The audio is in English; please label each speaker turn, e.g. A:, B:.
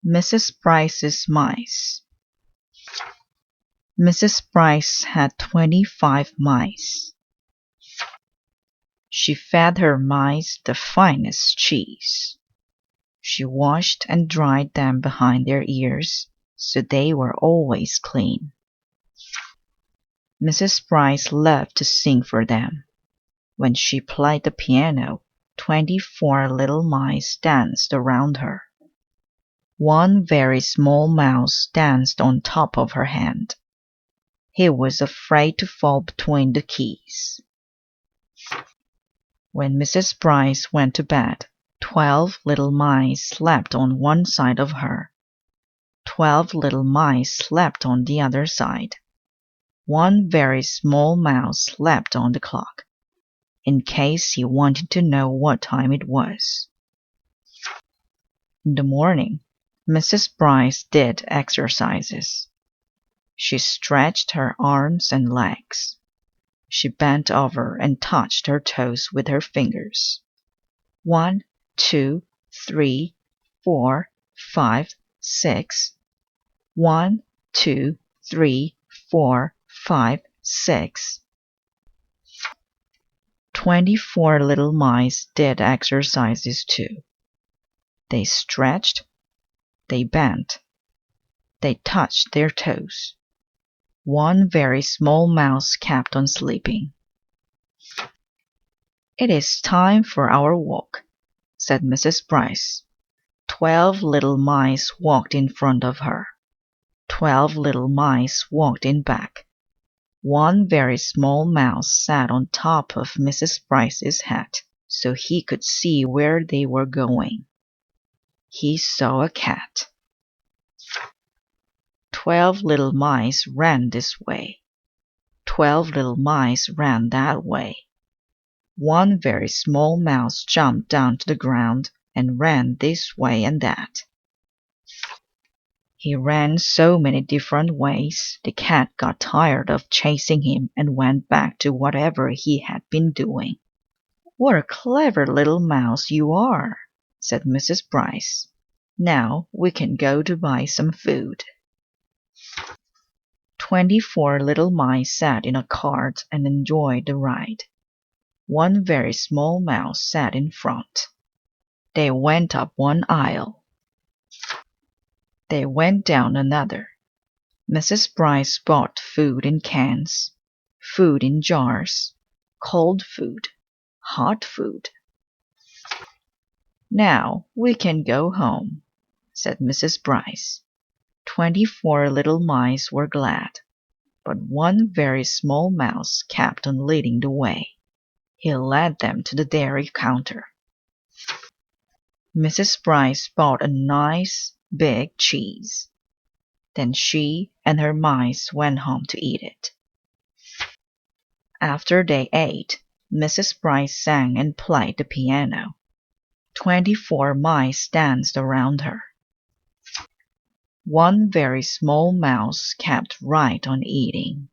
A: Mrs. Brice's mice. Mrs. Brice had 25 mice. She fed her mice the finest cheese. She washed and dried them behind their ears, so they were always clean. Mrs. Brice loved to sing for them. When she played the piano, 24 little mice danced around her. One very small mouse danced on top of her hand. He was afraid to fall between the keys. When Mrs. Brice went to bed, 12 little mice slept on one side of her. 12 little mice slept on the other side. One very small mouse slept on the clock, in case he wanted to know what time it was. In the morning, Mrs. Brice did exercises. She stretched her arms and legs. She bent over and touched her toes with her fingers. 1, 2, 3, 4, 5, 6. 1, 2, 3, 4, 5, 6. 24 little mice did exercises too. They stretched, they bent, they touched their toes. One very small mouse kept on sleeping. "It is time for our walk," said Mrs. Brice. 12 little mice walked in front of her. 12 little mice walked in back. One very small mouse sat on top of Mrs. Brice's head, so he could see where they were going. He saw a cat. 12 little mice ran this way. 12 little mice ran that way. One very small mouse jumped down to the ground and ran this way and that. He ran so many different ways, the cat got tired of chasing him and went back to whatever he had been doing. "What a clever little mouse you are," said Mrs. Brice. "Now we can go to buy some food." 24 little mice sat in a cart and enjoyed the ride. One very small mouse sat in front. They went up one aisle. They went down another. Mrs. Brice bought food in cans, food in jars, cold food, hot food. "Now we can go home," said Mrs. Brice. 24 little mice were glad, but one very small mouse kept on leading the way. He led them to the dairy counter. Mrs. Brice bought a nice big cheese. Then she and her mice went home to eat it. After they ate, Mrs. Brice sang and played the piano. 24 mice danced around her. One very small mouse kept right on eating.